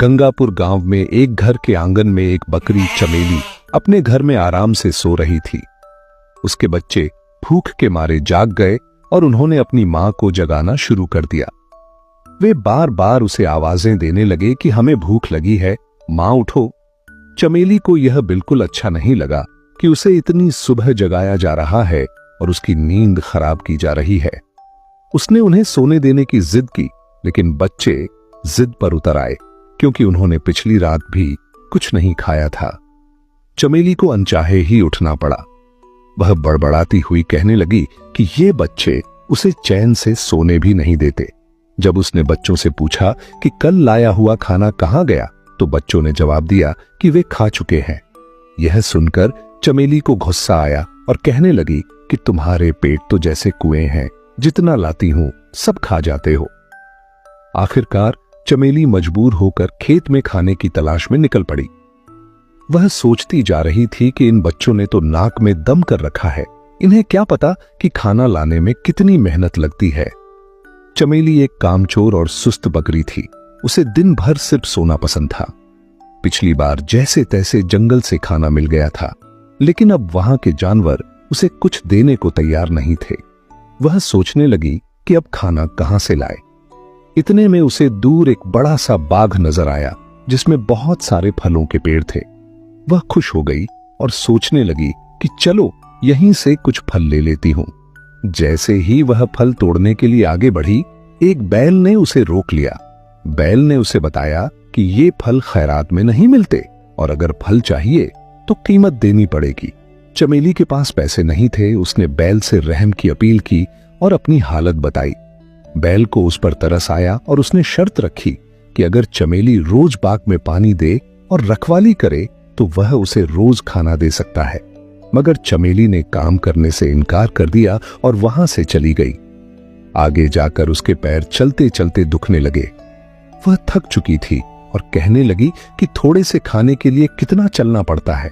गंगापुर गांव में एक घर के आंगन में एक बकरी चमेली अपने घर में आराम से सो रही थी। उसके बच्चे भूख के मारे जाग गए और उन्होंने अपनी मां को जगाना शुरू कर दिया। वे बार बार उसे आवाजें देने लगे कि हमें भूख लगी है, मां उठो। चमेली को यह बिल्कुल अच्छा नहीं लगा कि उसे इतनी सुबह जगाया जा रहा है और उसकी नींद खराब की जा रही है। उसने उन्हें सोने देने की जिद की, लेकिन बच्चे जिद पर उतर आए क्योंकि उन्होंने पिछली रात भी कुछ नहीं खाया था। चमेली को अनचाहे ही उठना पड़ा। वह बड़बड़ाती हुई कहने लगी कि ये बच्चे उसे चैन से सोने भी नहीं देते। जब उसने बच्चों से पूछा कि कल लाया हुआ खाना कहां गया, तो बच्चों ने जवाब दिया कि वे खा चुके हैं। यह सुनकर चमेली को गुस्सा आया और कहने लगी कि तुम्हारे पेट तो जैसे कुएं हैं, जितना लाती हूं सब खा जाते हो। आखिरकार चमेली मजबूर होकर खेत में खाने की तलाश में निकल पड़ी। वह सोचती जा रही थी कि इन बच्चों ने तो नाक में दम कर रखा है, इन्हें क्या पता कि खाना लाने में कितनी मेहनत लगती है। चमेली एक कामचोर और सुस्त बकरी थी। उसे दिन भर सिर्फ सोना पसंद था। पिछली बार जैसे तैसे जंगल से खाना मिल गया था, लेकिन अब वहां के जानवर उसे कुछ देने को तैयार नहीं थे। वह सोचने लगी कि अब खाना कहां से लाए। इतने में उसे दूर एक बड़ा सा बाग नजर आया जिसमें बहुत सारे फलों के पेड़ थे। वह खुश हो गई और सोचने लगी कि चलो यहीं से कुछ फल ले लेती हूं। जैसे ही वह फल तोड़ने के लिए आगे बढ़ी, एक बैल ने उसे रोक लिया। बैल ने उसे बताया कि ये फल खैरात में नहीं मिलते और अगर फल चाहिए तो कीमत देनी पड़ेगी। चमेली के पास पैसे नहीं थे। उसने बैल से रहम की अपील की और अपनी हालत बताई। बैल को उस पर तरस आया और उसने शर्त रखी कि अगर चमेली रोज बाग में पानी दे और रखवाली करे तो वह उसे रोज खाना दे सकता है। मगर चमेली ने काम करने से इनकार कर दिया और वहां से चली गई। आगे जाकर उसके पैर चलते चलते दुखने लगे। वह थक चुकी थी और कहने लगी कि थोड़े से खाने के लिए कितना चलना पड़ता है।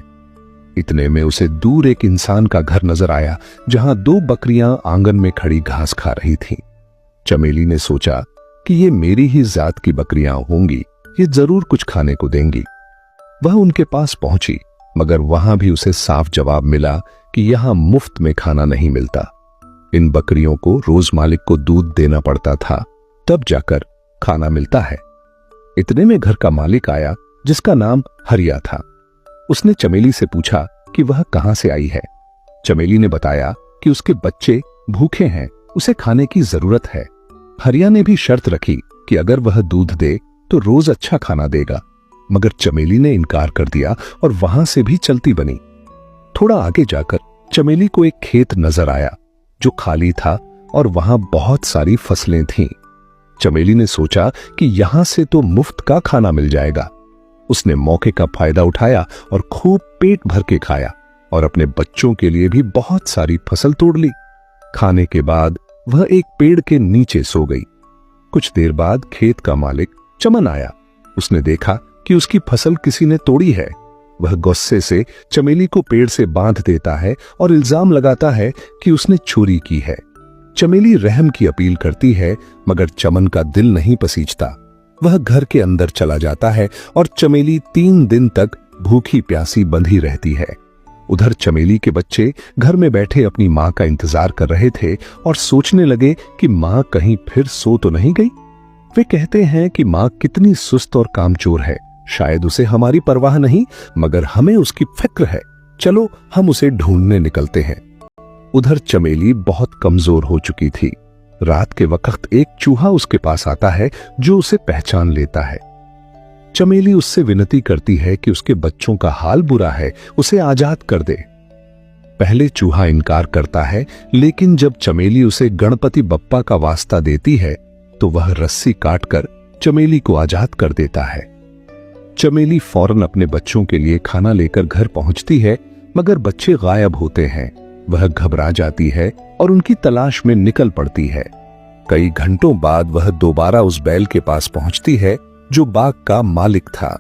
इतने में उसे दूर एक इंसान का घर नजर आया जहां दो बकरियां आंगन में खड़ी घास खा रही थीं। चमेली ने सोचा कि ये मेरी ही जात की बकरियां होंगी, ये जरूर कुछ खाने को देंगी। वह उनके पास पहुंची, मगर वहां भी उसे साफ जवाब मिला कि यहां मुफ्त में खाना नहीं मिलता। इन बकरियों को रोज मालिक को दूध देना पड़ता था, तब जाकर खाना मिलता है। इतने में घर का मालिक आया जिसका नाम हरिया था। उसने चमेली से पूछा कि वह कहां से आई है। चमेली ने बताया कि उसके बच्चे भूखे हैं, उसे खाने की जरूरत है। हरिया ने भी शर्त रखी कि अगर वह दूध दे तो रोज अच्छा खाना देगा, मगर चमेली ने इनकार कर दिया और वहां से भी चलती बनी। थोड़ा आगे जाकर चमेली को एक खेत नजर आया जो खाली था और वहां बहुत सारी फसलें थीं। चमेली ने सोचा कि यहां से तो मुफ्त का खाना मिल जाएगा। उसने मौके का फायदा उठाया और खूब पेट भर के खाया और अपने बच्चों के लिए भी बहुत सारी फसल तोड़ ली। खाने के बाद वह एक पेड़ के नीचे सो गई। कुछ देर बाद खेत का मालिक चमन आया। उसने देखा कि उसकी फसल किसी ने तोड़ी है। वह गुस्से से चमेली को पेड़ से बांध देता है और इल्जाम लगाता है कि उसने चोरी की है। चमेली रहम की अपील करती है, मगर चमन का दिल नहीं पसीजता। वह घर के अंदर चला जाता है और चमेली 3 दिन तक भूखी प्यासी बंधी रहती है। उधर चमेली के बच्चे घर में बैठे अपनी मां का इंतजार कर रहे थे और सोचने लगे कि मां कहीं फिर सो तो नहीं गई। वे कहते हैं कि मां कितनी सुस्त और कामचोर है, शायद उसे हमारी परवाह नहीं, मगर हमें उसकी फिक्र है। चलो हम उसे ढूंढने निकलते हैं। उधर चमेली बहुत कमजोर हो चुकी थी। रात के वक्त एक चूहा उसके पास आता है जो उसे पहचान लेता है। चमेली उससे विनती करती है कि उसके बच्चों का हाल बुरा है, उसे आजाद कर दे। पहले चूहा इनकार करता है, लेकिन जब चमेली उसे गणपति बप्पा का वास्ता देती है तो वह रस्सी काटकर चमेली को आजाद कर देता है। चमेली फौरन अपने बच्चों के लिए खाना लेकर घर पहुंचती है, मगर बच्चे गायब होते हैं। वह घबरा जाती है और उनकी तलाश में निकल पड़ती है। कई घंटों बाद वह दोबारा उस बैल के पास पहुंचती है जो बाग का मालिक था।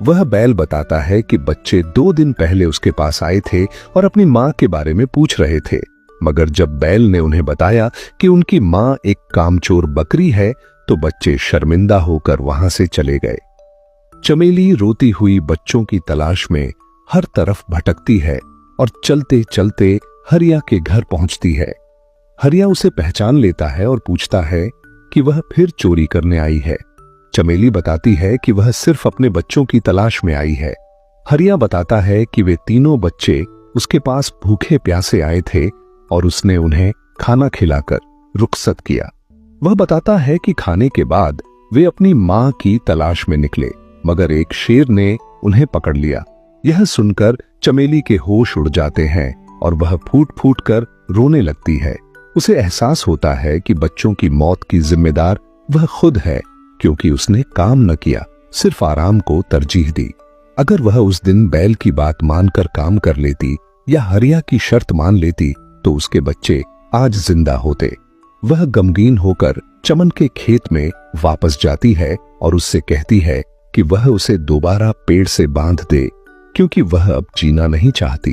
वह बैल बताता है कि बच्चे 2 दिन पहले उसके पास आए थे और अपनी मां के बारे में पूछ रहे थे, मगर जब बैल ने उन्हें बताया कि उनकी मां एक कामचोर बकरी है तो बच्चे शर्मिंदा होकर वहां से चले गए। चमेली रोती हुई बच्चों की तलाश में हर तरफ भटकती है और चलते चलते हरिया के घर पहुंचती है। हरिया उसे पहचान लेता है और पूछता है कि वह फिर चोरी करने आई है। चमेली बताती है कि वह सिर्फ अपने बच्चों की तलाश में आई है। हरिया बताता है कि वे तीनों बच्चे उसके पास भूखे प्यासे आए थे और उसने उन्हें खाना खिलाकर रुखसत किया। वह बताता है कि खाने के बाद वे अपनी मां की तलाश में निकले, मगर एक शेर ने उन्हें पकड़ लिया। यह सुनकर चमेली के होश उड़ जाते हैं और वह फूट फूट कर रोने लगती है। उसे एहसास होता है कि बच्चों की मौत की जिम्मेदार वह खुद है, क्योंकि उसने काम न किया, सिर्फ आराम को तरजीह दी। अगर वह उस दिन बैल की बात मानकर काम कर लेती या हरिया की शर्त मान लेती तो उसके बच्चे आज जिंदा होते। वह गमगीन होकर चमन के खेत में वापस जाती है और उससे कहती है कि वह उसे दोबारा पेड़ से बांध दे, क्योंकि वह अब जीना नहीं चाहती।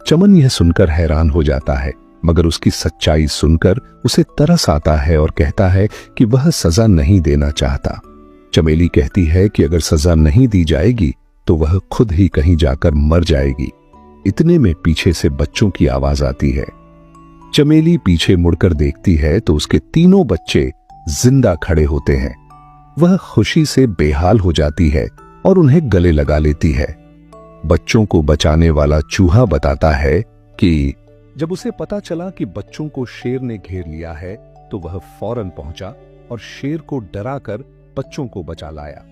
चमन यह सुनकर हैरान हो जाता है, मगर उसकी सच्चाई सुनकर उसे तरस आता है और कहता है कि वह सजा नहीं देना चाहता। चमेली कहती है कि अगर सजा नहीं दी जाएगी तो वह खुद ही कहीं जाकर मर जाएगी। इतने में पीछे से बच्चों की आवाज आती है। चमेली पीछे मुड़कर देखती है तो उसके तीनों बच्चे जिंदा खड़े होते हैं। वह खुशी से बेहाल हो जाती है और उन्हें गले लगा लेती है। बच्चों को बचाने वाला चूहा बताता है कि जब उसे पता चला कि बच्चों को शेर ने घेर लिया है तो वह फौरन पहुंचा और शेर को डराकर बच्चों को बचा लाया।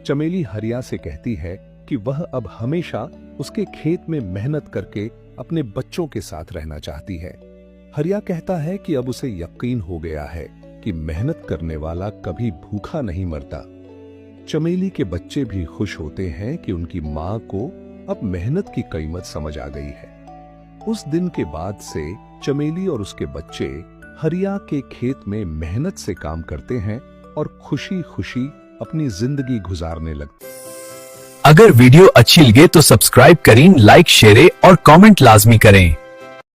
चमेली हरिया से कहती है कि वह अब हमेशा उसके खेत में मेहनत करके अपने बच्चों के साथ रहना चाहती है। हरिया कहता है कि अब उसे यकीन हो गया है कि मेहनत करने वाला कभी भूखा नहीं मरता। चमेली के बच्चे भी खुश होते हैं कि उनकी मां को अब मेहनत की कीमत समझ आ गई है। उस दिन के बाद से चमेली और उसके बच्चे हरिया के खेत में मेहनत से काम करते हैं और खुशी खुशी अपनी जिंदगी गुजारने लगते। अगर वीडियो अच्छी लगे तो सब्सक्राइब करें, लाइक शेयर और कमेंट लाजमी करें।